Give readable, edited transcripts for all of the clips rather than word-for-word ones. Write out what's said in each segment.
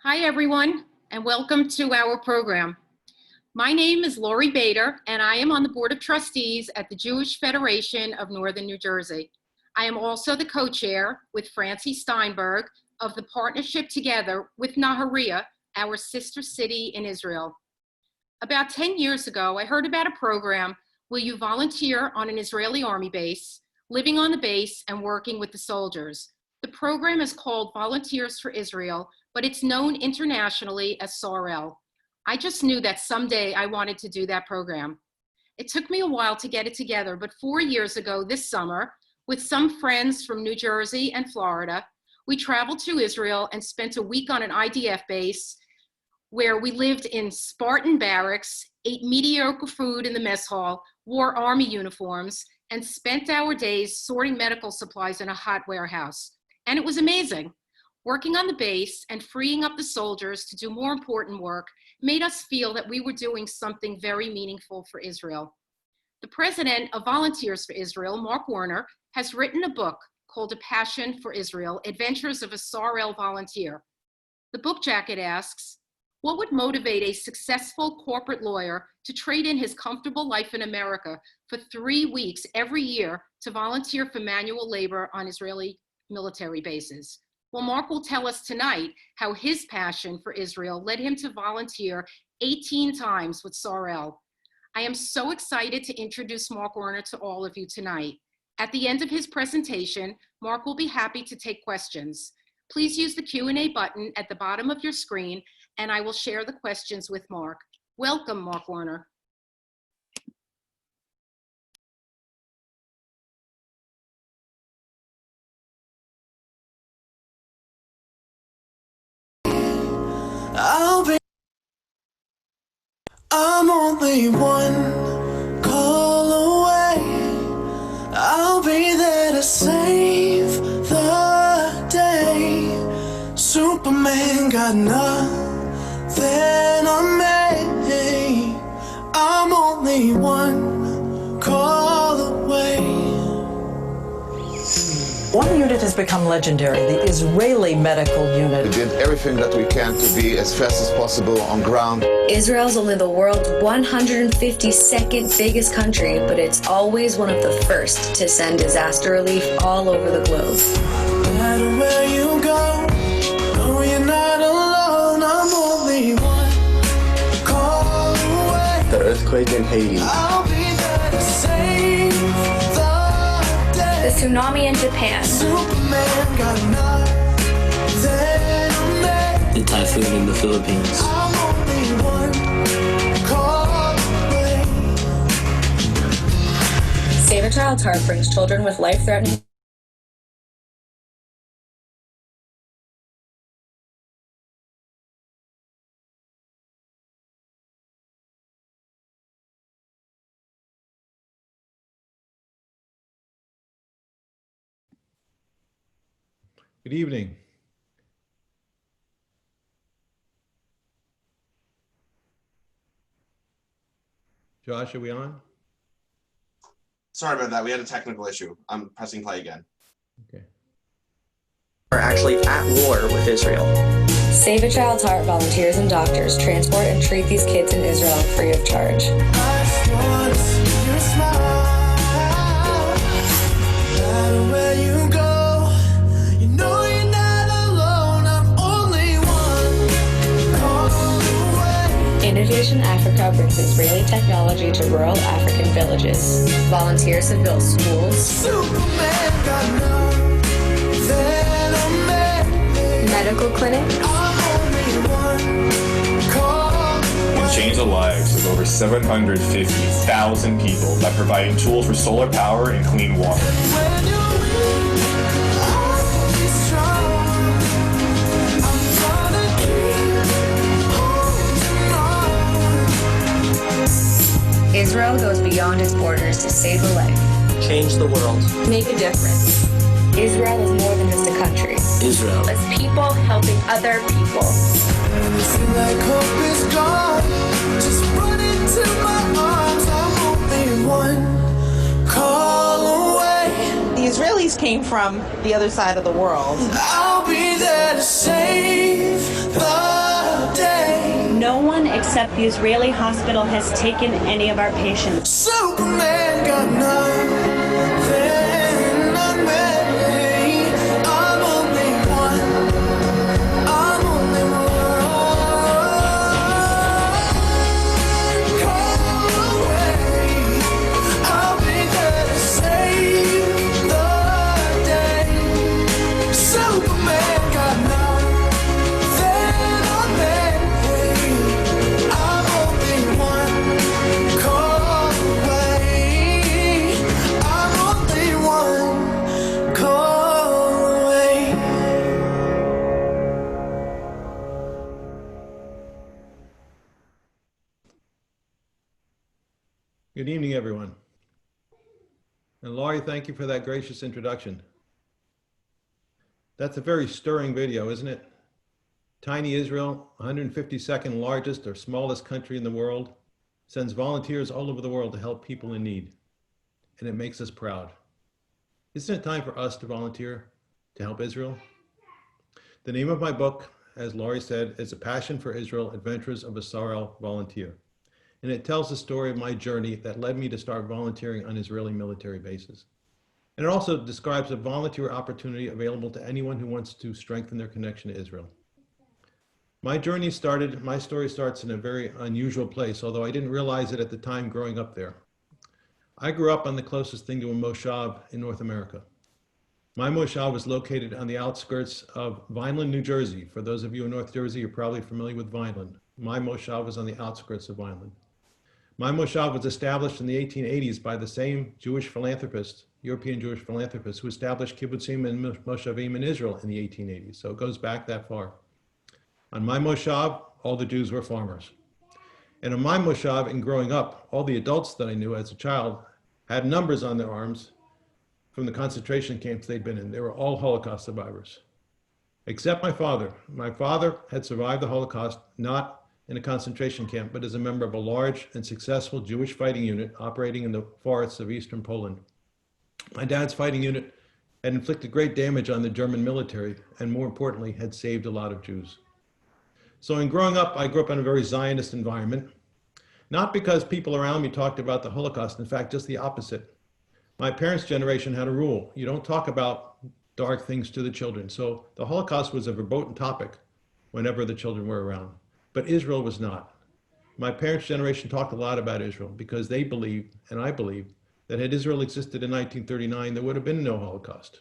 Hi, everyone, and welcome to our program. My name is Lori Bader, and I am on the Board of Trustees at the Jewish Federation of Northern New Jersey. I am also the co-chair with Francie Steinberg of the Partnership Together with Nahariya, our sister city in Israel. About 10 years ago, I heard about a program where you volunteer on an Israeli army base, living on the base and working with the soldiers. The program is called Volunteers for Israel, but it's known internationally as SARL. I just knew that someday I wanted to do that program. It took me a while to get it together, but 4 years ago this summer, with some friends from New Jersey and Florida, we traveled to Israel and spent a week on an IDF base where we lived in Spartan barracks, ate mediocre food in the mess hall, wore army uniforms, and spent our days sorting medical supplies in a hot warehouse. And it was amazing. Working on the base and freeing up the soldiers to do more important work made us feel that we were doing something very meaningful for Israel. The president of Volunteers for Israel, Mark Warner, has written a book called A Passion for Israel, Adventures of a SARL Volunteer. The book jacket asks, what would motivate a successful corporate lawyer to trade in his comfortable life in America for 3 weeks every year to volunteer for manual labor on Israeli military bases? Well, Mark will tell us tonight how his passion for Israel led him to volunteer 18 times with SARL. I am so excited to introduce Mark Warner to all of you tonight. At the end of his presentation, Mark will be happy to take questions. Please use the Q&A button at the bottom of your screen, and I will share the questions with Mark. Welcome, Mark Warner. I'm only one call away. I'll be there to save the day. Superman got nothing on me. I'm only one call away. One unit has become legendary, the Israeli Medical Unit. We did everything that we can to be as fast as possible on ground. Israel's only the world's 152nd biggest country, but it's always one of the first to send disaster relief all over the globe. No matter where you go, no, you're not alone. I'm only one call away. The earthquake in Haiti. I'll be there to save the day. The tsunami in Japan. Superman got nothing on me. The typhoon in the Philippines. I'm only one call away. Save a Child's Heart brings children with life-threatening. Good evening. Josh, are we on? Sorry about that. We had a technical issue. I'm pressing play again. Okay. Are actually at war with Israel. Save a Child's Heart volunteers and doctors transport and treat these kids in Israel free of charge. I just wanna see your smile. No matter where you go, you know you're not alone. I'm only one call away. Innovation Africa brings Israeli technology to rural African villages. Volunteers have built schools, Superman got nothing on me. medical clinics, I'm only one call away. We've changed the lives of over 750,000 people by providing tools for solar power and clean water. When you're weak, I'll be strong. I'm gonna keep holding on. Israel goes beyond its borders to save a life. Change the world. Make a difference. Israel is more than just a country. Israel. It's people helping other people. And it seems like hope is gone. Just run into my arms. I'm only one call away. The Israelis came from the other side of the world. I'll be there to save the except the Israeli hospital has taken any of our patients. Superman got nothing on me. I'm only one. I'm only one call away. I'll be there to save the day. Superman got nothing on me. I'm only one call away. I'm only one call away. Good evening, everyone. And Laurie, thank you for that gracious introduction. That's a very stirring video, isn't it? Tiny Israel, 152nd largest or smallest country in the world, sends volunteers all over the world to help people in need. And it makes us proud. Isn't it time for us to volunteer to help Israel? The name of my book, as Laurie said, is A Passion for Israel, Adventures of a Sarel Volunteer. And it tells the story of my journey that led me to start volunteering on Israeli military bases. And it also describes a volunteer opportunity available to anyone who wants to strengthen their connection to Israel. My story starts in a very unusual place, although I didn't realize it at the time growing up there. I grew up on the closest thing to a moshav in North America. My moshav was located on the outskirts of Vineland, New Jersey. For those of you in North Jersey, you're probably familiar with Vineland. My moshav was on the outskirts of Vineland. My moshav was established in the 1880s by the same Jewish philanthropist, European Jewish philanthropist, who established kibbutzim and moshavim in Israel in the 1880s. So it goes back that far. On my moshav, all the Jews were farmers. And on my moshav, in growing up, all the adults that I knew as a child had numbers on their arms from the concentration camps they'd been in. They were all Holocaust survivors, except my father. My father had survived the Holocaust, not in a concentration camp, but as a member of a large and successful Jewish fighting unit operating in the forests of eastern Poland. My dad's fighting unit had inflicted great damage on the German military, and more importantly, had saved a lot of Jews. So in growing up, I grew up in a very Zionist environment, not because people around me talked about the Holocaust, in fact, just the opposite. My parents' generation had a rule: you don't talk about dark things to the children. So the Holocaust was a verboten topic whenever the children were around. But Israel was not. My parents' generation talked a lot about Israel because they believed, and I believe, that had Israel existed in 1939, there would have been no Holocaust.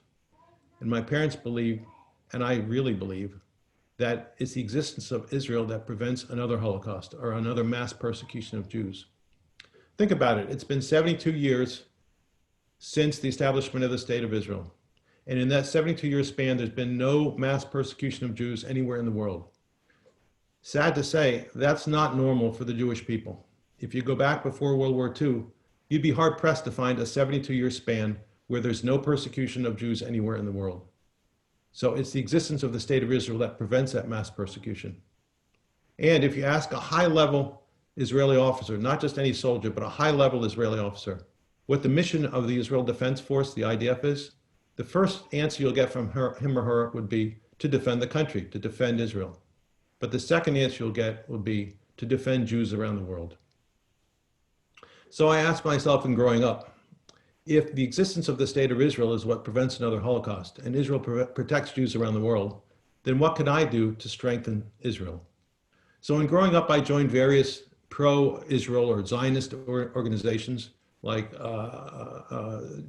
And my parents believed, and I really believe, that it's the existence of Israel that prevents another Holocaust or another mass persecution of Jews. Think about it. It's been 72 years since the establishment of the State of Israel. And in that 72-year span, there's been no mass persecution of Jews anywhere in the world. Sad to say, that's not normal for the Jewish people. If you go back before World War II, you'd be hard-pressed to find a 72-year span where there's no persecution of Jews anywhere in the world. So it's the existence of the State of Israel that prevents that mass persecution. And if you ask a high-level Israeli officer, not just any soldier, but a high-level Israeli officer, what the mission of the Israel Defense Force, the IDF, is, the first answer you'll get from him or her would be to defend the country, to defend Israel. But the second answer you'll get will be to defend Jews around the world. So I asked myself in growing up, if the existence of the State of Israel is what prevents another Holocaust, and Israel protects Jews around the world, then what can I do to strengthen Israel? So in growing up, I joined various pro-Israel or Zionist organizations like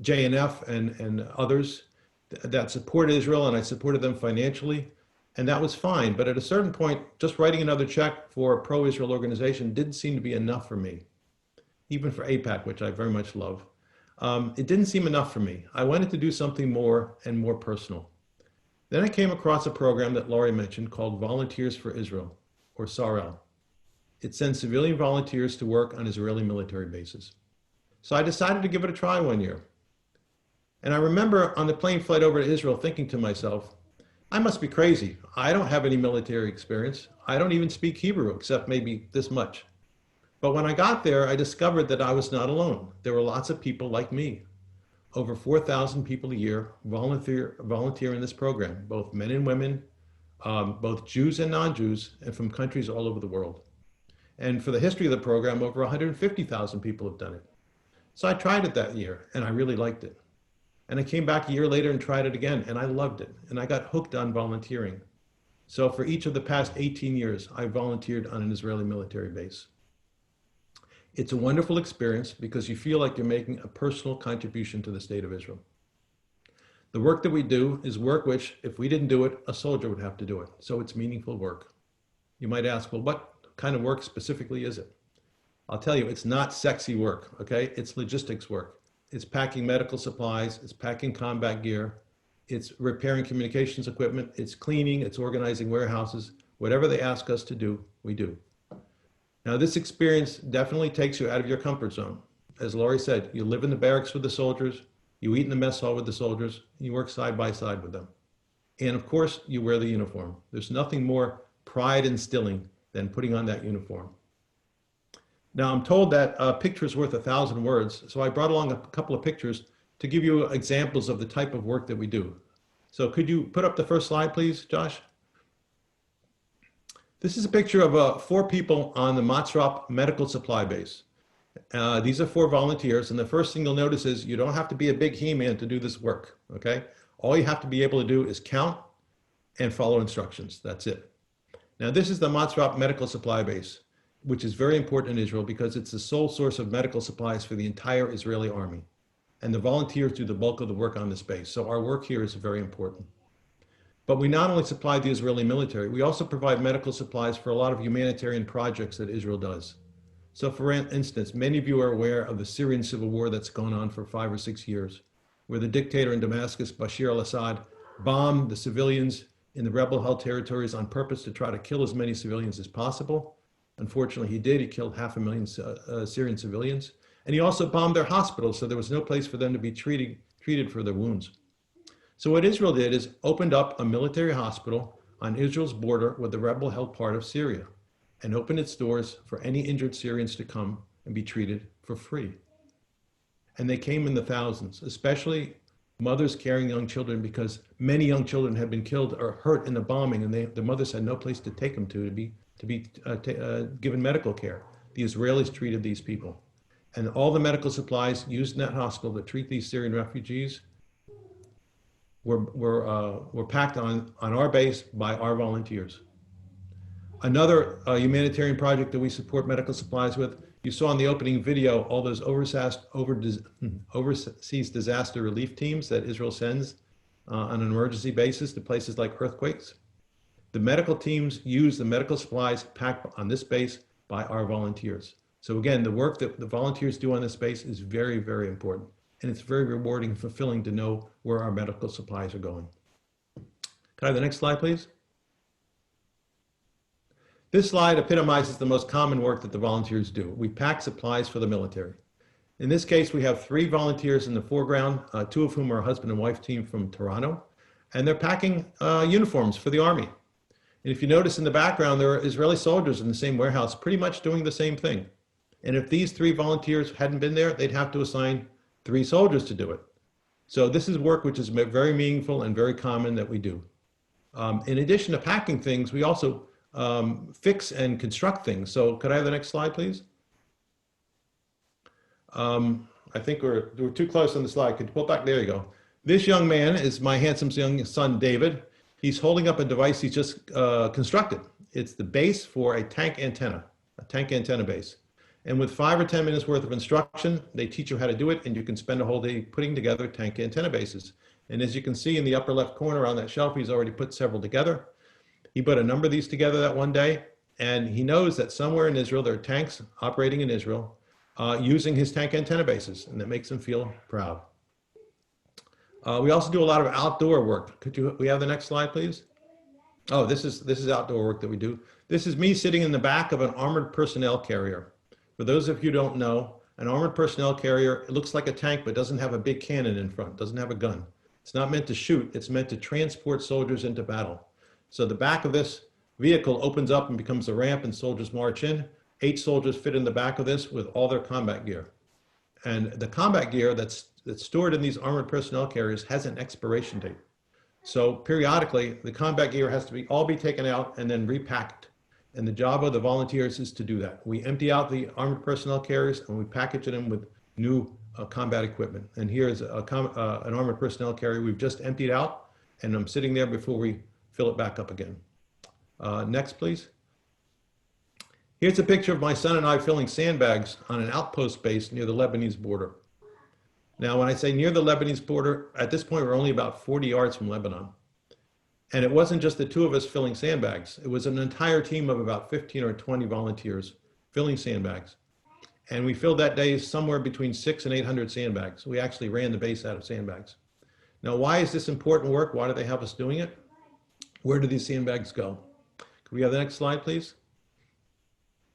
JNF and others that support Israel, and I supported them financially. And that was fine. But at a certain point, just writing another check for a pro-Israel organization didn't seem to be enough for me, even for AIPAC, which I very much love. It didn't seem enough for me. I wanted to do something more and more personal. Then I came across a program that Laurie mentioned called Volunteers for Israel, or SAREL. It sends civilian volunteers to work on Israeli military bases. So I decided to give it a try one year. And I remember on the plane flight over to Israel thinking to myself, I must be crazy. I don't have any military experience. I don't even speak Hebrew, except maybe this much. But when I got there, I discovered that I was not alone. There were lots of people like me. Over 4,000 people a year volunteer in this program, both men and women, both Jews and non-Jews, and from countries all over the world. And for the history of the program, over 150,000 people have done it. So I tried it that year and I really liked it. And I came back a year later and tried it again and I loved it. And I got hooked on volunteering. So for each of the past 18 years, I volunteered on an Israeli military base. It's a wonderful experience because you feel like you're making a personal contribution to the state of Israel. The work that we do is work which, if we didn't do it, a soldier would have to do it. So it's meaningful work. You might ask, well, what kind of work specifically is it? I'll tell you, it's not sexy work, okay? It's logistics work. It's packing medical supplies, it's packing combat gear, it's repairing communications equipment, it's cleaning, it's organizing warehouses. Whatever they ask us to do, we do. Now, this experience definitely takes you out of your comfort zone. As Laurie said, you live in the barracks with the soldiers, you eat in the mess hall with the soldiers, you work side by side with them. And of course, you wear the uniform. There's nothing more pride instilling than putting on that uniform. Now, I'm told that a picture is worth 1,000 words, so I brought along a couple of pictures to give you examples of the type of work that we do. So could you put up the first slide, please, Josh? This is a picture of 4 people on the Matzrop Medical Supply Base. These are 4 volunteers, and the first thing you'll notice is you don't have to be a big He-Man to do this work, okay? All you have to be able to do is count and follow instructions. That's it. Now, this is the Matzrop Medical Supply Base, which is very important in Israel because it's the sole source of medical supplies for the entire Israeli army. And the volunteers do the bulk of the work on this base. So our work here is very important. But we not only supply the Israeli military, we also provide medical supplies for a lot of humanitarian projects that Israel does. So for instance, many of you are aware of the Syrian civil war that's gone on for 5 or 6 years, where the dictator in Damascus, Bashar al-Assad, bombed the civilians in the rebel-held territories on purpose to try to kill as many civilians as possible. Unfortunately, he did. He killed 500,000 Syrian civilians. And he also bombed their hospitals, so there was no place for them to be treated for their wounds. So what Israel did is opened up a military hospital on Israel's border with the rebel-held part of Syria and opened its doors for any injured Syrians to come and be treated for free. And they came in the thousands, especially mothers carrying young children, because many young children had been killed or hurt in the bombing, and the mothers had no place to take them to be given medical care. The Israelis treated these people. And all the medical supplies used in that hospital to treat these Syrian refugees were packed on our base by our volunteers. Another humanitarian project that we support medical supplies with, you saw in the opening video all those overseas disaster relief teams that Israel sends on an emergency basis to places like earthquakes. The medical teams use the medical supplies packed on this base by our volunteers. So again, the work that the volunteers do on this base is very, very important. And it's very rewarding and fulfilling to know where our medical supplies are going. Can I have the next slide, please? This slide epitomizes the most common work that the volunteers do. We pack supplies for the military. In this case, we have 3 volunteers in the foreground, 2 of whom are a husband and wife team from Toronto, and they're packing uniforms for the army. And if you notice in the background, there are Israeli soldiers in the same warehouse, pretty much doing the same thing. And if these 3 volunteers hadn't been there, they'd have to assign 3 soldiers to do it. So this is work which is very meaningful and very common that we do. In addition to packing things, we also fix and construct things. So could I have the next slide, please? I think we're too close on the slide. Could you pull back? There you go. This young man is my handsome young son, David. He's holding up a device he's just constructed. It's the base for a tank antenna base. And with 5 or 10 minutes worth of instruction, they teach you how to do it, and you can spend a whole day putting together tank antenna bases. And as you can see in the upper left corner on that shelf, he's already put several together. He put a number of these together that one day, and he knows that somewhere in Israel, there are tanks operating in Israel using his tank antenna bases, and that makes him feel proud. We also do a lot of outdoor work. We have the next slide, please? Oh, this is outdoor work that we do. This is me sitting in the back of an armored personnel carrier. For those of you who don't know, an armored personnel carrier, it looks like a tank, but doesn't have a big cannon in front, doesn't have a gun. It's not meant to shoot, it's meant to transport soldiers into battle. So the back of this vehicle opens up and becomes a ramp, and soldiers march in. 8 soldiers fit in the back of this with all their combat gear. And the combat gear that's stored in these armored personnel carriers has an expiration date. So periodically, the combat gear has to all be taken out and then repacked. And the job of the volunteers is to do that. We empty out the armored personnel carriers and we package them with new combat equipment. And here's an armored personnel carrier we've just emptied out, and I'm sitting there before we fill it back up again. Next, please. Here's a picture of my son and I filling sandbags on an outpost base near the Lebanese border. Now, when I say near the Lebanese border, at this point, we're only about 40 yards from Lebanon. And it wasn't just the two of us filling sandbags. It was an entire team of about 15 or 20 volunteers filling sandbags. And we filled that day somewhere between 600 and 800 sandbags. We actually ran the base out of sandbags. Now, why is this important work? Why do they have us doing it? Where do these sandbags go? Can we have the next slide, please?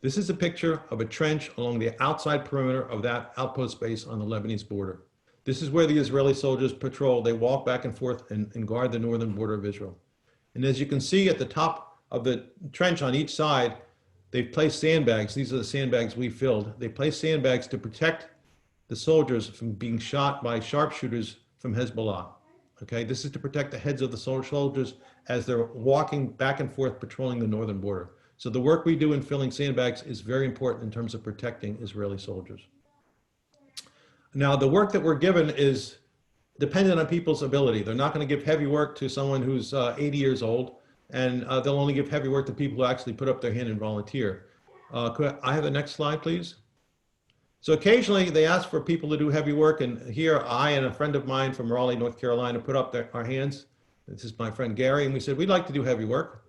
This is a picture of a trench along the outside perimeter of that outpost base on the Lebanese border. This is where the Israeli soldiers patrol. They walk back and forth and guard the northern border of Israel. And as you can see at the top of the trench on each side, they've placed sandbags. These are the sandbags we filled. They placed sandbags to protect the soldiers from being shot by sharpshooters from Hezbollah. Okay, this is to protect the heads of the soldiers as they're walking back and forth patrolling the northern border. So the work we do in filling sandbags is very important in terms of protecting Israeli soldiers. Now, the work that we're given is dependent on people's ability. They're not going to give heavy work to someone who's 80 years old, and they'll only give heavy work to people who actually put up their hand and volunteer. Could I have the next slide, please? So occasionally they ask for people to do heavy work, and here I and a friend of mine from Raleigh, North Carolina, put up our hands. This is my friend Gary, and we said, we'd like to do heavy work.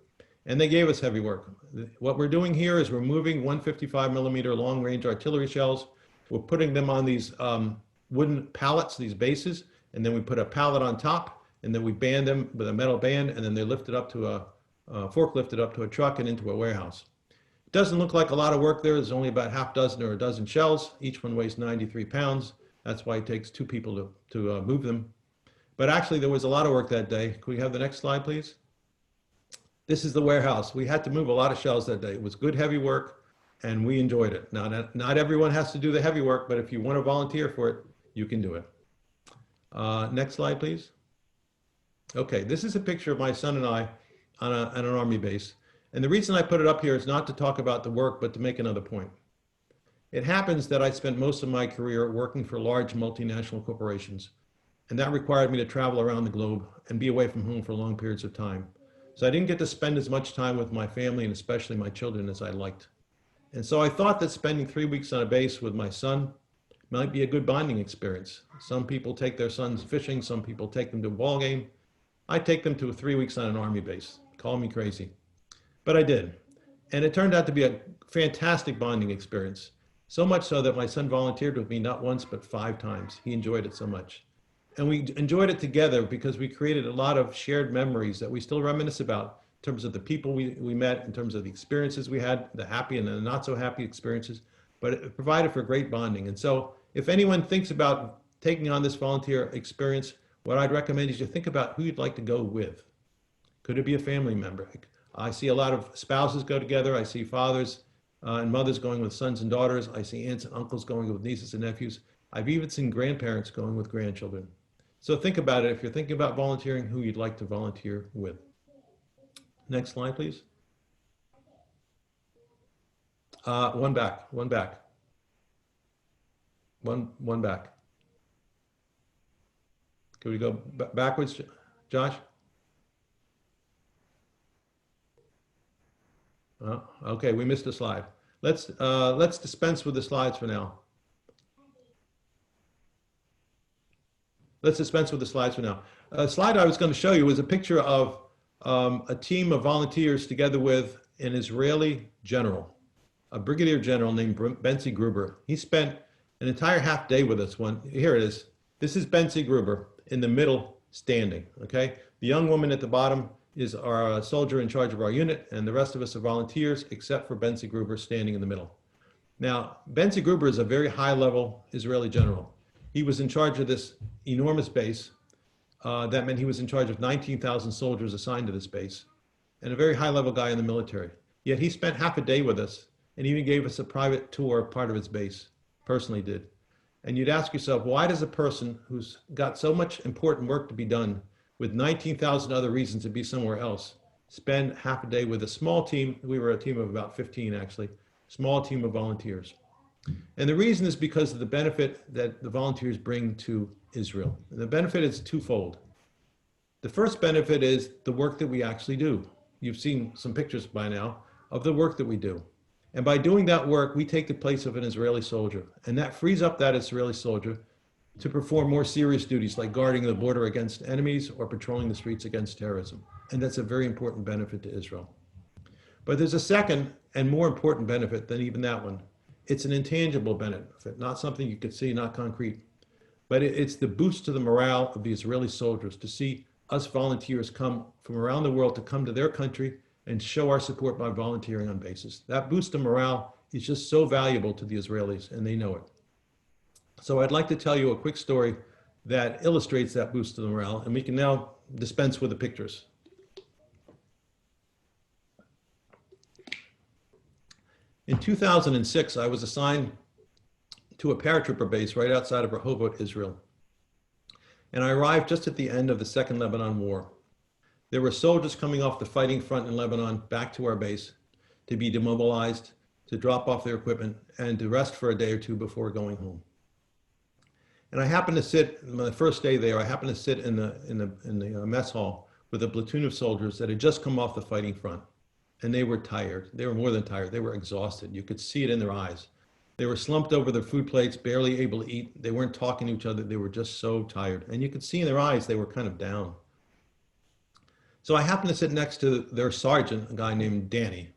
And they gave us heavy work. What we're doing here is we're moving 155 millimeter long range artillery shells. We're putting them on these wooden pallets, these bases, and then we put a pallet on top, and then we band them with a metal band, and then they're lifted up to a forklifted up to a truck and into a warehouse. It doesn't look like a lot of work there. There's only about half dozen or a dozen shells. Each one weighs 93 pounds. That's why it takes two people to move them. But actually, there was a lot of work that day. Could we have the next slide, please? This is the warehouse. We had to move a lot of shells that day. It was good, heavy work, and we enjoyed it. Now, not everyone has to do the heavy work, but if you want to volunteer for it, you can do it. Next slide, please. Okay, this is a picture of my son and I on an army base. And the reason I put it up here is not to talk about the work, but to make another point. It happens that I spent most of my career working for large multinational corporations, and that required me to travel around the globe and be away from home for long periods of time. So I didn't get to spend as much time with my family and especially my children as I liked. And so I thought that spending 3 weeks on a base with my son might be a good bonding experience. Some people take their sons fishing, some people take them to a ball game. I take them to 3 weeks on an army base. Call me crazy. But I did. And it turned out to be a fantastic bonding experience. So much so that my son volunteered with me not once, but 5 times. He enjoyed it so much. And we enjoyed it together because we created a lot of shared memories that we still reminisce about in terms of the people we met, in terms of the experiences we had, the happy and the not so happy experiences, but it provided for great bonding. And so if anyone thinks about taking on this volunteer experience, what I'd recommend is you think about who you'd like to go with. Could it be a family member? I see a lot of spouses go together. I see fathers and mothers going with sons and daughters. I see aunts and uncles going with nieces and nephews. I've even seen grandparents going with grandchildren. So think about it. If you're thinking about volunteering, who you'd like to volunteer with. Next slide, please. One back. One back. One back. Can we go backwards, Josh? Okay, we missed a slide. Let's dispense with the slides for now. Let's dispense with the slides for now. A slide I was going to show you was a picture of a team of volunteers together with an Israeli general, a brigadier general named Bentzi Gruber. He spent an entire half day with us. Here it is. This is Bentzi Gruber in the middle standing, okay? The young woman at the bottom is our soldier in charge of our unit, and the rest of us are volunteers, except for Bentzi Gruber standing in the middle. Now, Bentzi Gruber is a very high-level Israeli general. He was in charge of this enormous base. That meant he was in charge of 19,000 soldiers assigned to this base, and a very high-level guy in the military. Yet he spent half a day with us, and even gave us a private tour of part of his base, personally did. And you'd ask yourself, why does a person who's got so much important work to be done with 19,000 other reasons to be somewhere else spend half a day with a small team. We were a team of about 15, actually, small team of volunteers. And the reason is because of the benefit that the volunteers bring to Israel. And the benefit is twofold. The first benefit is the work that we actually do. You've seen some pictures by now of the work that we do. And by doing that work, we take the place of an Israeli soldier. And that frees up that Israeli soldier to perform more serious duties like guarding the border against enemies or patrolling the streets against terrorism. And that's a very important benefit to Israel. But there's a second and more important benefit than even that one. It's an intangible benefit, not something you could see, not concrete. But it's the boost to the morale of the Israeli soldiers to see us volunteers come from around the world to come to their country and show our support by volunteering on bases. That boost of morale is just so valuable to the Israelis, and they know it. So I'd like to tell you a quick story that illustrates that boost to the morale, and we can now dispense with the pictures. In 2006, I was assigned to a paratrooper base right outside of Rehovot, Israel. And I arrived just at the end of the Second Lebanon War. There were soldiers coming off the fighting front in Lebanon back to our base to be demobilized, to drop off their equipment, and to rest for a day or two before going home. And I happened to sit, my first day there, I happened to sit in the mess hall with a platoon of soldiers that had just come off the fighting front. And they were tired. They were more than tired. They were exhausted. You could see it in their eyes. They were slumped over their food plates, barely able to eat. They weren't talking to each other. They were just so tired. And you could see in their eyes, they were kind of down. So I happened to sit next to their sergeant, a guy named Danny.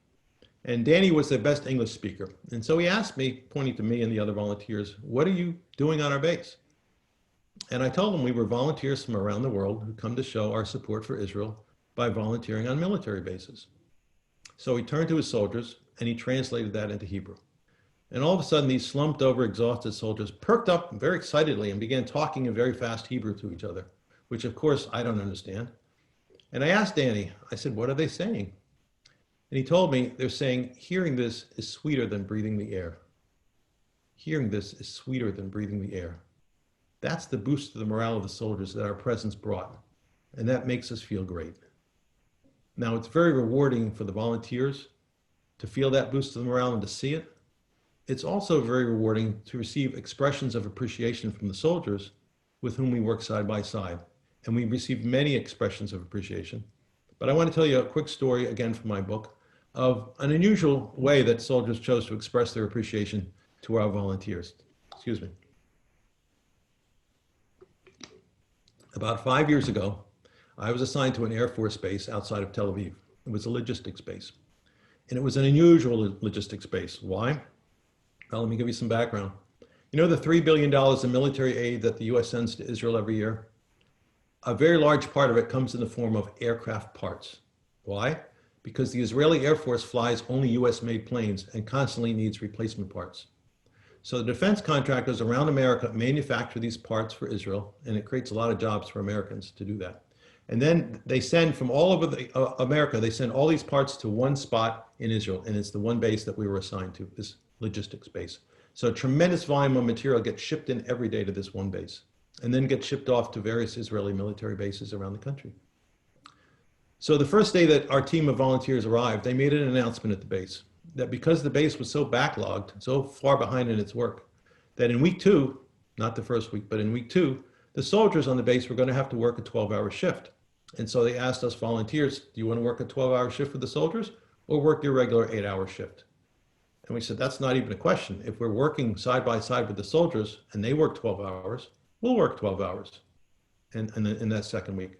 And Danny was the best English speaker. And so he asked me, pointing to me and the other volunteers, what are you doing on our base? And I told him we were volunteers from around the world who come to show our support for Israel by volunteering on military bases. So he turned to his soldiers and he translated that into Hebrew. And all of a sudden, these slumped over, exhausted soldiers perked up very excitedly and began talking in very fast Hebrew to each other, which of course I don't understand. And I asked Danny, I said, what are they saying? And he told me they're saying, hearing this is sweeter than breathing the air. Hearing this is sweeter than breathing the air. That's the boost to the morale of the soldiers that our presence brought. And that makes us feel great. Now, it's very rewarding for the volunteers to feel that boost to the morale and to see it. It's also very rewarding to receive expressions of appreciation from the soldiers with whom we work side by side. And we received many expressions of appreciation. But I want to tell you a quick story, again from my book, of an unusual way that soldiers chose to express their appreciation to our volunteers. Excuse me. About 5 years ago, I was assigned to an Air Force base outside of Tel Aviv. It was a logistics base. And it was an unusual logistics base. Why? Well, let me give you some background. You know the $3 billion in military aid that the US sends to Israel every year? A very large part of it comes in the form of aircraft parts. Why? Because the Israeli Air Force flies only US-made planes and constantly needs replacement parts. So the defense contractors around America manufacture these parts for Israel, and it creates a lot of jobs for Americans to do that. And then they send from all over America, they send all these parts to one spot in Israel, and it's the one base that we were assigned to, this logistics base. So a tremendous volume of material gets shipped in every day to this one base, and then gets shipped off to various Israeli military bases around the country. So the first day that our team of volunteers arrived, they made an announcement at the base that because the base was so backlogged, so far behind in its work, that in week 2, not the first week, but in week 2, the soldiers on the base were going to have to work a 12-hour shift. And so they asked us volunteers, do you want to work a 12-hour shift with the soldiers or work your regular 8-hour shift? And we said, that's not even a question. If we're working side by side with the soldiers and they work 12 hours, we'll work 12 hours in that second week.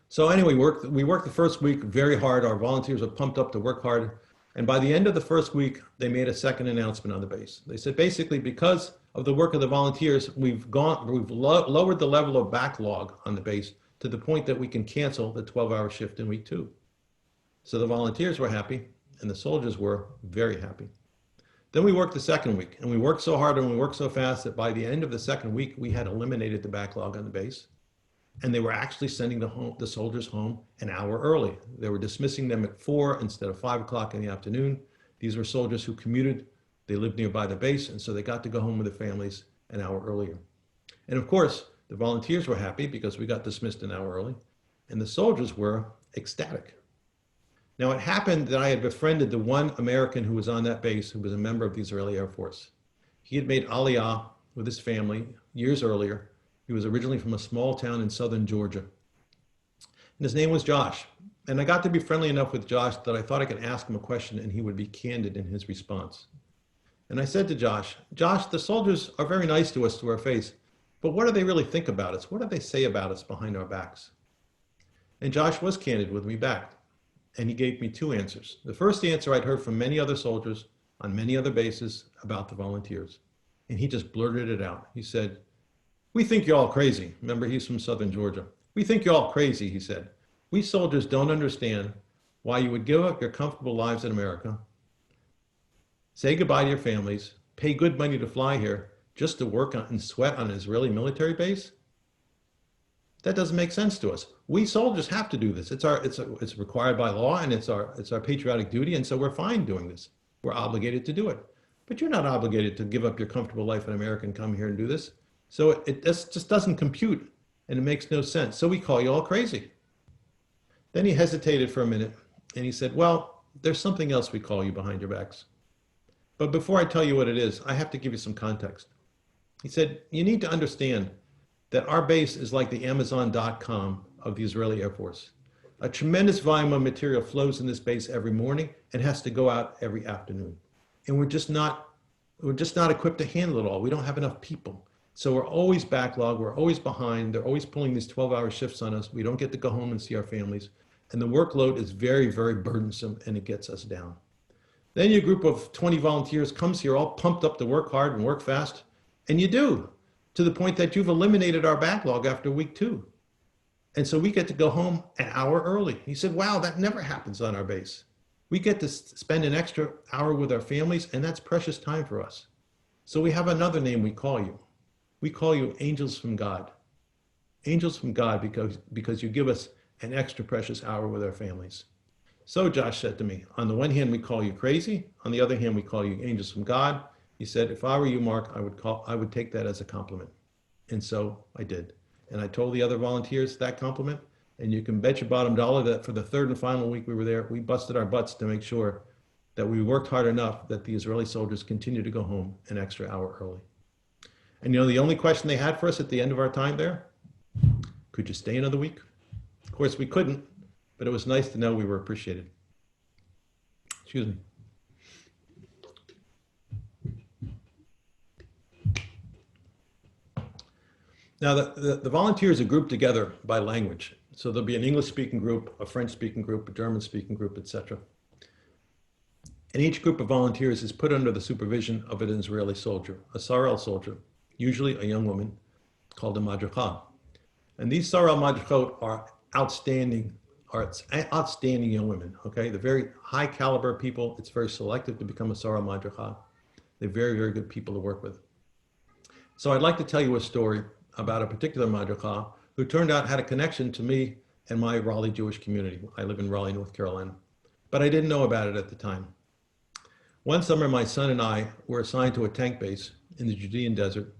So anyway, we worked the first week very hard. Our volunteers were pumped up to work hard. And by the end of the first week, they made a second announcement on the base. They said, basically, because of the work of the volunteers, we've lowered the level of backlog on the base to the point that we can cancel the 12-hour shift in week 2. So the volunteers were happy, and the soldiers were very happy. Then we worked the second week, and we worked so hard and we worked so fast that by the end of the second week, we had eliminated the backlog on the base. And they were actually sending the soldiers home an hour early. They were dismissing them at 4 instead of 5 o'clock in the afternoon. These were soldiers who commuted. They lived nearby the base, and so they got to go home with their families an hour earlier. And of course, the volunteers were happy because we got dismissed an hour early, and the soldiers were ecstatic. Now, it happened that I had befriended the one American who was on that base, who was a member of the Israeli Air Force. He had made Aliyah with his family years earlier. He was originally from a small town in southern Georgia. And his name was Josh. And I got to be friendly enough with Josh that I thought I could ask him a question and he would be candid in his response. And I said to Josh, the soldiers are very nice to us to our face, but what do they really think about us? What do they say about us behind our backs? And Josh was candid with me back. And he gave me two answers. The first answer I'd heard from many other soldiers on many other bases about the volunteers. And he just blurted it out. He said, "We think you're all crazy." Remember, he's from southern Georgia. "We think you're all crazy," he said. "We soldiers don't understand why you would give up your comfortable lives in America, say goodbye to your families, pay good money to fly here just to work on and sweat on an Israeli military base. That doesn't make sense to us. We soldiers have to do this. It's required by law, and it's our patriotic duty, and so we're fine doing this. We're obligated to do it. But you're not obligated to give up your comfortable life in America and come here and do this. So it just doesn't compute, and it makes no sense. So we call you all crazy." Then he hesitated for a minute, and he said, "Well, there's something else we call you behind your backs. But before I tell you what it is, I have to give you some context." He said, "You need to understand that our base is like the Amazon.com of the Israeli Air Force. A tremendous volume of material flows in this base every morning and has to go out every afternoon. And we're just not equipped to handle it all. We don't have enough people. So we're always backlogged, we're always behind, they're always pulling these 12-hour shifts on us. We don't get to go home and see our families. And the workload is very, very burdensome, and it gets us down. Then your group of 20 volunteers comes here all pumped up to work hard and work fast, and you do, to the point that you've eliminated our backlog after week 2. And so we get to go home an hour early." He said, "Wow, that never happens on our base. We get to spend an extra hour with our families, and that's precious time for us. So we have another name we call you. We call you angels from God. Angels from God because you give us an extra precious hour with our families." So Josh said to me, "On the one hand, we call you crazy. On the other hand, we call you angels from God." He said, "If I were you, Mark, I would take that as a compliment." And so I did. And I told the other volunteers that compliment. And you can bet your bottom dollar that for the third and final week we were there, we busted our butts to make sure that we worked hard enough that the Israeli soldiers continued to go home an extra hour early. And you know, the only question they had for us at the end of our time there, could you stay another week? Of course, we couldn't, but it was nice to know we were appreciated. Excuse me. Now, the volunteers are grouped together by language. So there'll be an English-speaking group, a French-speaking group, a German-speaking group, etc. And each group of volunteers is put under the supervision of an Israeli soldier, a Sarel soldier, usually a young woman called a Madricha. And these Sarel Madrichot are outstanding young women, okay? They're very high caliber people. It's very selective to become a Sarel Madricha. They're very, very good people to work with. So I'd like to tell you a story about a particular Madricha who turned out had a connection to me and my Raleigh Jewish community. I live in Raleigh, North Carolina, but I didn't know about it at the time. One summer, my son and I were assigned to a tank base in the Judean desert,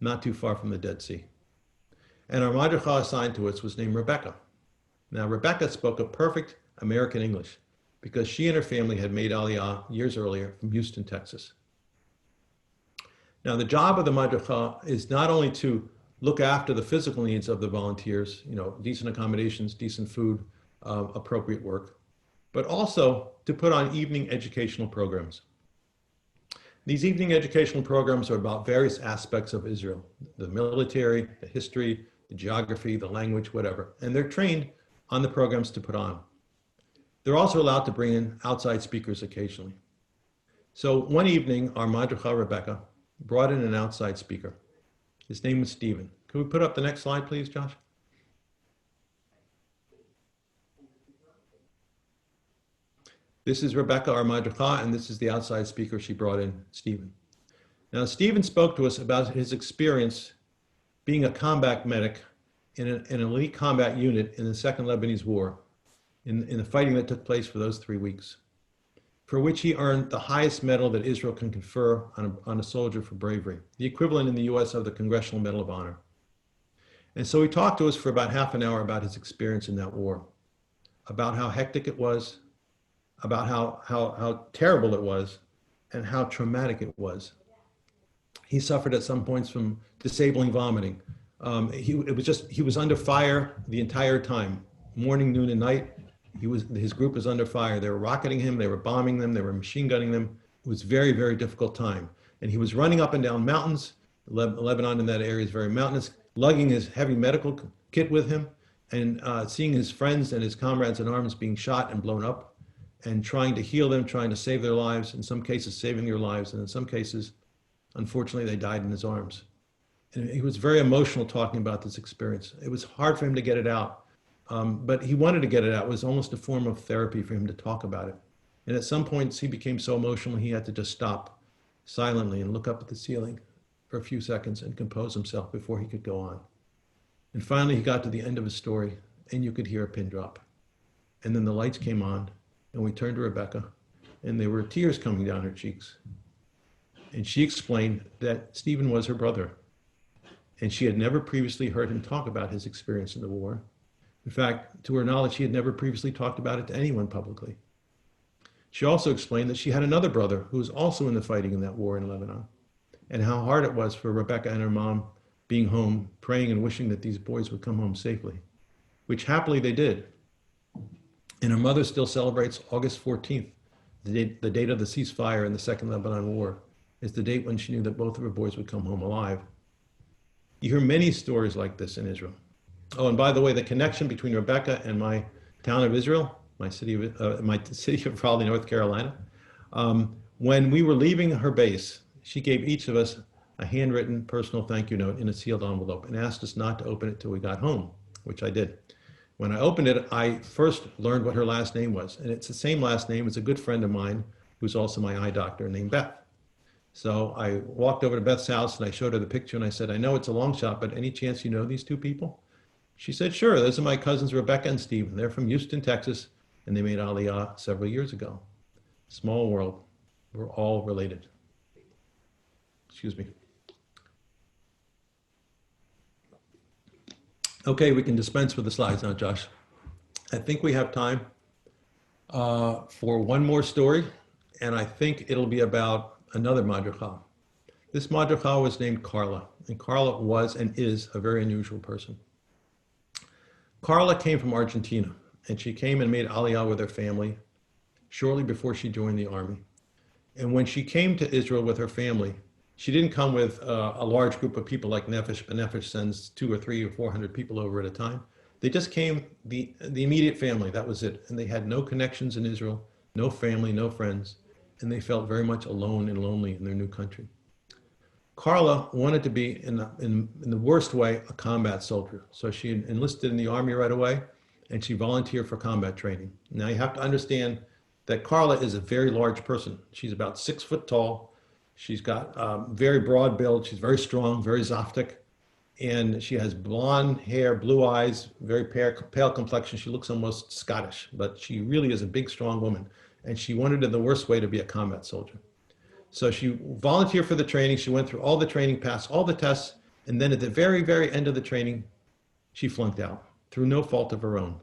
not too far from the Dead Sea. And our Madricha assigned to us was named Rebecca. Now, Rebecca spoke a perfect American English because she and her family had made Aliyah years earlier from Houston, Texas. Now, the job of the Madricha is not only to look after the physical needs of the volunteers, you know, decent accommodations, decent food, appropriate work, but also to put on evening educational programs. These evening educational programs are about various aspects of Israel, the military, the history, the geography, the language, whatever, and they're trained on the programs to put on. They're also allowed to bring in outside speakers occasionally. So one evening, our Madricha Rebecca brought in an outside speaker. His name was Stephen. Can we put up the next slide, please, Josh? This is Rebecca, our Madricha, and this is the outside speaker she brought in, Stephen. Now, Stephen spoke to us about his experience being a combat medic in an elite combat unit in the Second Lebanese War, in the fighting that took place for those 3 weeks, for which he earned the highest medal that Israel can confer on a soldier for bravery, the equivalent in the US of the Congressional Medal of Honor. And so he talked to us for about half an hour about his experience in that war, about how hectic it was, about how terrible it was, and how traumatic it was. He suffered at some points from disabling vomiting. He was under fire the entire time, morning, noon, and night. His group was under fire. They were rocketing him, they were bombing them, they were machine gunning them. It was very, very difficult time. And he was running up and down mountains. Lebanon in that area is very mountainous, lugging his heavy medical kit with him, and seeing his friends and his comrades in arms being shot and blown up, and trying to heal them, trying to save their lives, in some cases saving their lives, and in some cases, unfortunately, they died in his arms. And he was very emotional talking about this experience. It was hard for him to get it out, but he wanted to get it out. It was almost a form of therapy for him to talk about it. And at some points, he became so emotional, he had to just stop silently and look up at the ceiling for a few seconds and compose himself before he could go on. And finally, he got to the end of his story, and you could hear a pin drop. And then the lights came on, and we turned to Rebecca, and there were tears coming down her cheeks. And she explained that Stephen was her brother, and she had never previously heard him talk about his experience in the war. In fact, to her knowledge, he had never previously talked about it to anyone publicly. She also explained that she had another brother who was also in the fighting in that war in Lebanon, and how hard it was for Rebecca and her mom being home, praying and wishing that these boys would come home safely, which happily they did. And her mother still celebrates August 14th, the date of the ceasefire in the Second Lebanon War, is the date when she knew that both of her boys would come home alive. You hear many stories like this in Israel. Oh, and by the way, the connection between Rebecca and my town of Israel, my city of Raleigh, North Carolina, when we were leaving her base, she gave each of us a handwritten personal thank you note in a sealed envelope and asked us not to open it till we got home, which I did. When I opened it, I first learned what her last name was, and it's the same last name as a good friend of mine who's also my eye doctor named Beth. So I walked over to Beth's house and I showed her the picture and I said, I know it's a long shot, but any chance you know these two people? She said, sure, those are my cousins Rebecca and Stephen. They're from Houston, Texas, and they made Aliyah several years ago. Small world, we're all related. Excuse me. Okay, we can dispense with the slides now, Josh. I think we have time for one more story, and I think it'll be about another madricha. This madricha was named Carla, and Carla was and is a very unusual person. Carla came from Argentina, and she came and made Aliyah with her family shortly before she joined the army. And when she came to Israel with her family, she didn't come with a large group of people like Nefesh, but Nefesh sends 200 or 300 or 400 people over at a time. They just came, the immediate family, that was it. And they had no connections in Israel, no family, no friends, and they felt very much alone and lonely in their new country. Carla wanted to be, in the worst way, a combat soldier. So she enlisted in the army right away, and she volunteered for combat training. Now you have to understand that Carla is a very large person. She's about 6 foot tall. She's got very broad build. She's very strong, very zaftig. And she has blonde hair, blue eyes, very pale complexion. She looks almost Scottish, but she really is a big, strong woman. And she wanted in the worst way to be a combat soldier. So she volunteered for the training. She went through all the training, passed all the tests. And then at the very, very end of the training, she flunked out through no fault of her own.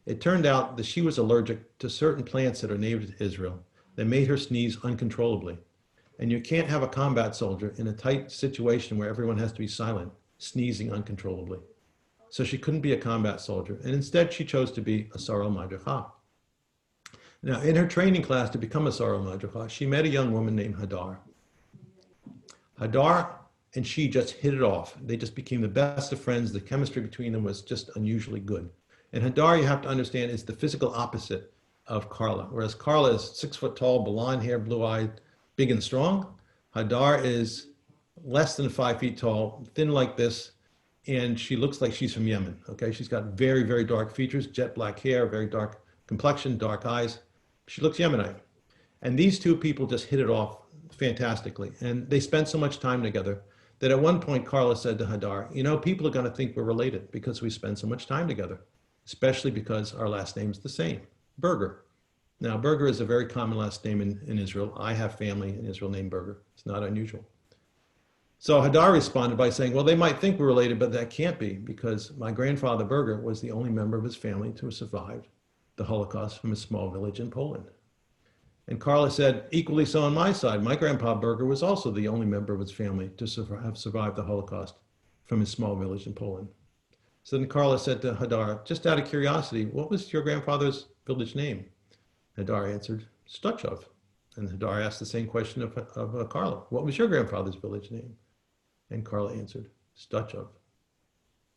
It turned out that she was allergic to certain plants that are native to Israel that made her sneeze uncontrollably. And you can't have a combat soldier in a tight situation where everyone has to be silent, sneezing uncontrollably. So she couldn't be a combat soldier. And instead, she chose to be a Sarah Madricha. Now, in her training class to become a Sarah Madricha, she met a young woman named Hadar. Hadar and she just hit it off. They just became the best of friends. The chemistry between them was just unusually good. And Hadar, you have to understand, is the physical opposite of Carla. Whereas Carla is 6 foot tall, blonde hair, blue-eyed, big and strong. Hadar is less than 5 feet tall, thin like this, and she looks like she's from Yemen, okay? She's got very, very dark features, jet black hair, very dark complexion, dark eyes. She looks Yemenite. And these two people just hit it off fantastically. And they spent so much time together that at one point, Carla said to Hadar, you know, people are going to think we're related because we spend so much time together, especially because our last name is the same, Berger. Now, Berger is a very common last name in Israel. I have family in Israel named Berger. It's not unusual. So Hadar responded by saying, well, they might think we're related, but that can't be because my grandfather Berger was the only member of his family to have survived the Holocaust from a small village in Poland. And Carla said, equally so on my side. My grandpa Berger was also the only member of his family to have survived the Holocaust from his small village in Poland. So then Carla said to Hadar, just out of curiosity, what was your grandfather's village name? Hadar answered, Stuchov. And Hadar asked the same question of Carla. What was your grandfather's village name? And Carla answered, Stuchov.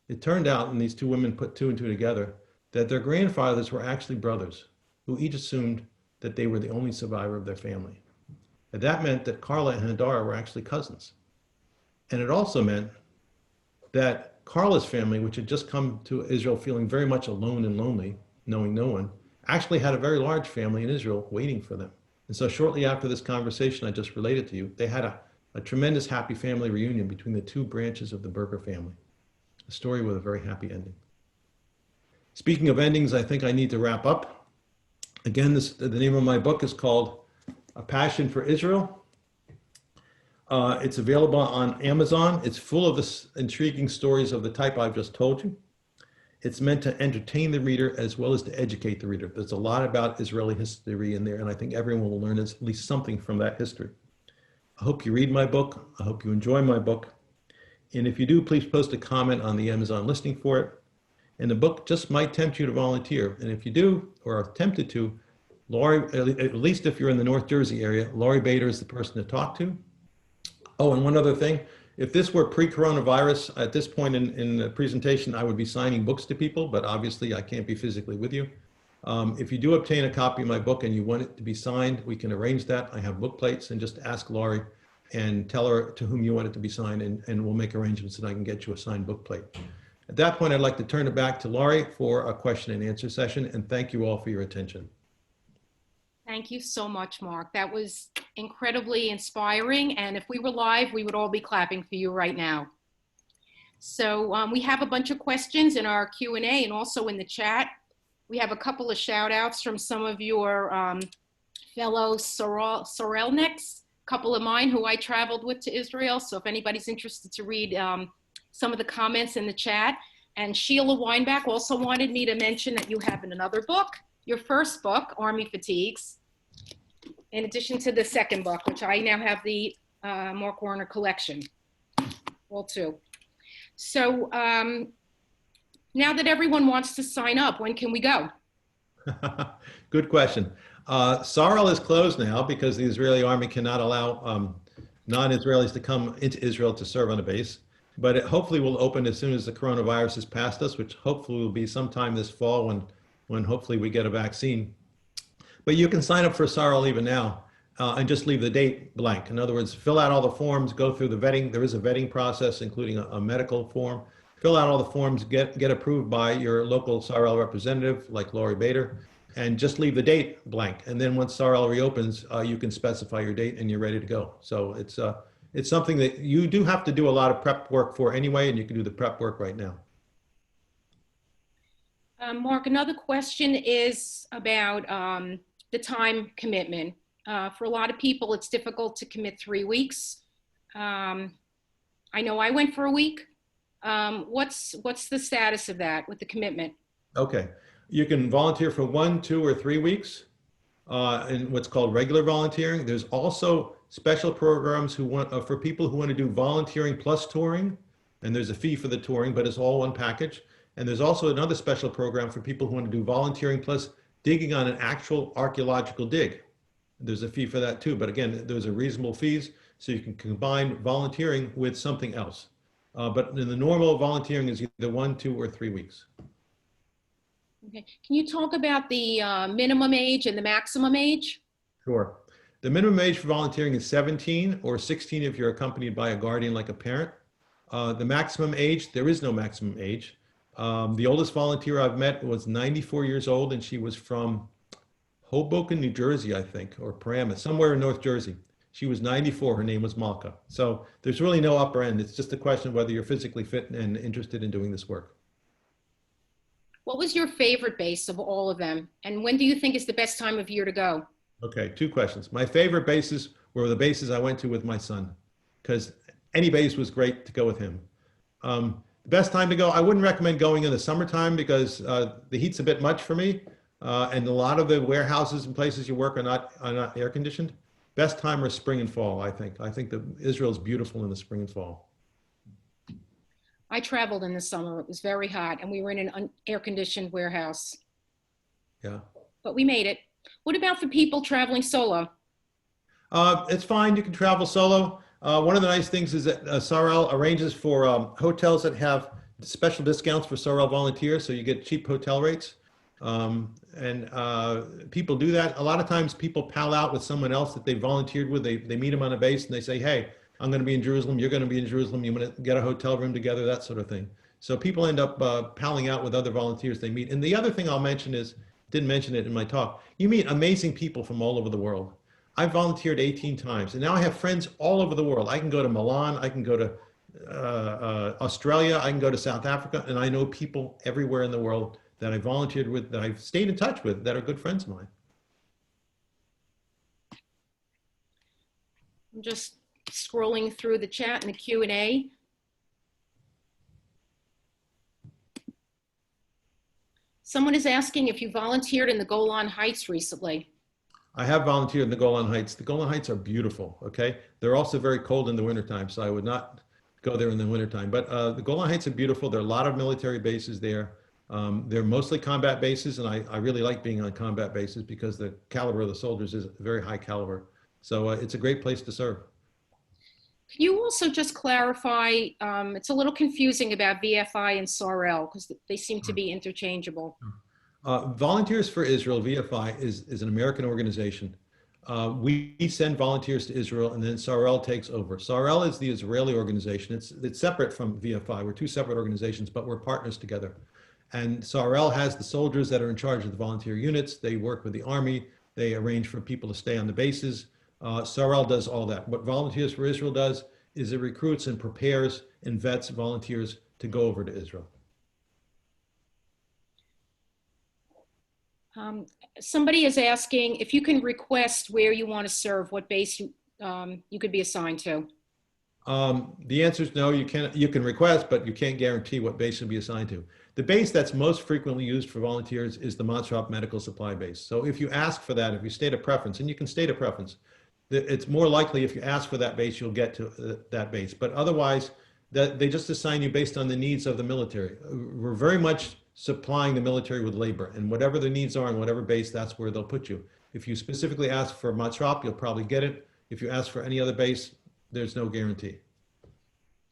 It turned out, and these two women put two and two together, that their grandfathers were actually brothers who each assumed that they were the only survivor of their family. And that meant that Carla and Hadar were actually cousins. And it also meant that Carla's family, which had just come to Israel feeling very much alone and lonely, knowing no one, actually had a very large family in Israel waiting for them. And so shortly after this conversation I just related to you, they had a tremendous happy family reunion between the two branches of the Berger family. A story with a very happy ending. Speaking of endings, I think I need to wrap up. Again, the name of my book is called A Passion for Israel. It's available on Amazon. It's full of the intriguing stories of the type I've just told you. It's meant to entertain the reader as well as to educate the reader. There's a lot about Israeli history in there, and I think everyone will learn at least something from that history. I hope you read my book. I hope you enjoy my book. And if you do, please post a comment on the Amazon listing for it. And the book just might tempt you to volunteer. And if you do, or are tempted to, Laurie, at least if you're in the North Jersey area, Laurie Bader is the person to talk to. Oh, and one other thing. If this were pre-coronavirus, at this point in the presentation, I would be signing books to people, but obviously I can't be physically with you. If you do obtain a copy of my book and you want it to be signed, we can arrange that. I have book plates, and just ask Laurie and tell her to whom you want it to be signed, and we'll make arrangements that I can get you a signed book plate. At that point, I'd like to turn it back to Laurie for a question and answer session, and thank you all for your attention. Thank you so much, Mark. That was incredibly inspiring. And if we were live, we would all be clapping for you right now. So we have a bunch of questions in our Q&A and also in the chat. We have a couple of shout outs from some of your fellow Sorelniks, a couple of mine who I traveled with to Israel. So if anybody's interested to read some of the comments in the chat. And Sheila Weinbach also wanted me to mention that you have another book, your first book, Army Fatigues, in addition to the second book, which I now have the Mark Warner collection, all two. So now that everyone wants to sign up, when can we go? Good question. Sarel is closed now because the Israeli army cannot allow non-Israelis to come into Israel to serve on a base. But it hopefully will open as soon as the coronavirus has passed us, which hopefully will be sometime this fall when hopefully we get a vaccine. But you can sign up for Sarel even now and just leave the date blank. In other words, fill out all the forms, go through the vetting. There is a vetting process, including a medical form. Fill out all the forms, get approved by your local Sarel representative, like Laurie Bader, and just leave the date blank. And then once Sarel reopens, you can specify your date and you're ready to go. So it's something that you do have to do a lot of prep work for anyway, and you can do the prep work right now. Mark, another question is about the time commitment. For a lot of people, it's difficult to commit 3 weeks. I know I went for a week. What's the status of that with the commitment? Okay, you can volunteer for 1, 2, or 3 weeks in what's called regular volunteering. There's also special programs for people who want to do volunteering plus touring, and there's a fee for the touring, but it's all one package. And there's also another special program for people who want to do volunteering plus digging on an actual archaeological dig. There's a fee for that too, but again, those are reasonable fees, so you can combine volunteering with something else. But in the normal volunteering is either 1, 2, or 3 weeks. Okay. Can you talk about the minimum age and the maximum age? Sure. The minimum age for volunteering is 17 or 16 if you're accompanied by a guardian like a parent. The maximum age, there is no maximum age. The oldest volunteer I've met was 94 years old, and she was from Hoboken, New Jersey, I think, or Paramus, somewhere in North Jersey. She was 94, her name was Malka. So there's really no upper end. It's just a question of whether you're physically fit and interested in doing this work. What was your favorite base of all of them? And when do you think is the best time of year to go? Okay, 2 questions. My favorite bases were the bases I went to with my son, because any base was great to go with him. The best time to go, I wouldn't recommend going in the summertime because the heat's a bit much for me. And a lot of the warehouses and places you work are not air conditioned. Best time are spring and fall, I think. I think that Israel is beautiful in the spring and fall. I traveled in the summer. It was very hot, and we were in an air-conditioned warehouse. Yeah. But we made it. What about for people traveling solo? It's fine. You can travel solo. One of the nice things is that Sorel arranges for hotels that have special discounts for Sorel volunteers, so you get cheap hotel rates. And people do that. A lot of times people pal out with someone else that they volunteered with. They meet them on a base and they say, hey, I'm going to be in Jerusalem. You're going to be in Jerusalem. You want to get a hotel room together, that sort of thing. So people end up palling out with other volunteers they meet. And the other thing I'll mention is, didn't mention it in my talk, you meet amazing people from all over the world. I've volunteered 18 times, and now I have friends all over the world. I can go to Milan, I can go to Australia, I can go to South Africa, and I know people everywhere in the world that I volunteered with, that I've stayed in touch with, that are good friends of mine. I'm just scrolling through the chat and the Q&A. Someone is asking if you volunteered in the Golan Heights recently. I have volunteered in the Golan Heights. The Golan Heights are beautiful, okay? They're also very cold in the wintertime, so I would not go there in the wintertime. But the Golan Heights are beautiful. There are a lot of military bases there. They're mostly combat bases, and I really like being on combat bases because the caliber of the soldiers is very high caliber. So it's a great place to serve. Can you also just clarify, it's a little confusing about VFI and Sorel because they seem to be interchangeable. Volunteers for Israel, VFI, is an American organization. We send volunteers to Israel, and then Sorel takes over. Sorel is the Israeli organization. It's separate from VFI. We're two separate organizations, but we're partners together. And Sorel has the soldiers that are in charge of the volunteer units. They work with the Army. They arrange for people to stay on the bases. Sorel does all that. What Volunteers for Israel does is it recruits and prepares and vets volunteers to go over to Israel. Somebody is asking if you can request where you want to serve, what base you could be assigned to. The answer is no. You can request, but you can't guarantee what base you'll be assigned to. The base that's most frequently used for volunteers is the Montrop Medical Supply Base. So if you ask for that, if you state a preference, and you can state a preference, it's more likely if you ask for that base, you'll get to that base. But otherwise, they just assign you based on the needs of the military. We're very much supplying the military with labor, and whatever the needs are on whatever base, that's where they'll put you. If you specifically ask for Montrop, you'll probably get it. If you ask for any other base, there's no guarantee.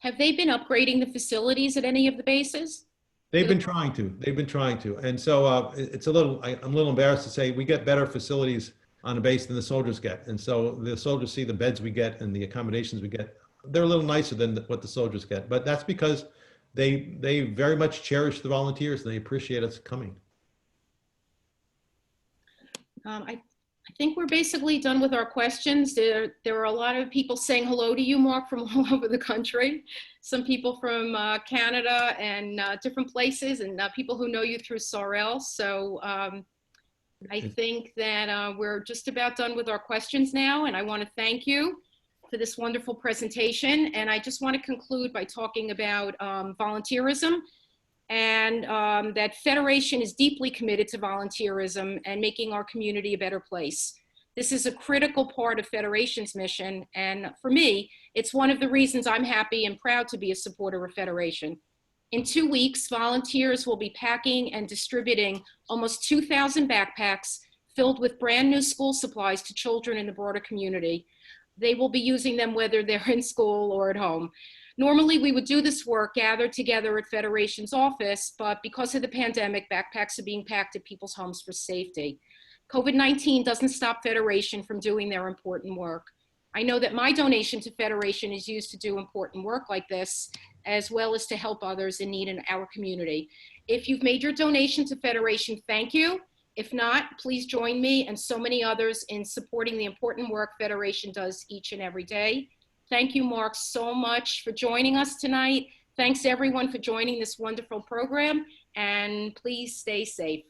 Have they been upgrading the facilities at any of the bases? They've been trying to. They've been trying to. And so it's I'm a little embarrassed to say we get better facilities on a base than the soldiers get. And so the soldiers see the beds we get and the accommodations we get. They're a little nicer than what the soldiers get. But that's because they very much cherish the volunteers and they appreciate us coming. I think we're basically done with our questions. There are a lot of people saying hello to you, Mark, from all over the country. Some people from Canada and different places, and people who know you through Sorel. So I think that we're just about done with our questions now, and I want to thank you for this wonderful presentation. And I just want to conclude by talking about volunteerism, and that Federation is deeply committed to volunteerism and making our community a better place. This is a critical part of Federation's mission, and for me, it's one of the reasons I'm happy and proud to be a supporter of Federation. In 2 weeks, volunteers will be packing and distributing almost 2,000 backpacks filled with brand new school supplies to children in the broader community. They will be using them whether they're in school or at home. Normally, we would do this work gathered together at Federation's office, but because of the pandemic, backpacks are being packed at people's homes for safety. COVID-19 doesn't stop Federation from doing their important work. I know that my donation to Federation is used to do important work like this, as well as to help others in need in our community. If you've made your donation to Federation, thank you. If not, please join me and so many others in supporting the important work Federation does each and every day. Thank you, Mark, so much for joining us tonight. Thanks everyone for joining this wonderful program, and please stay safe.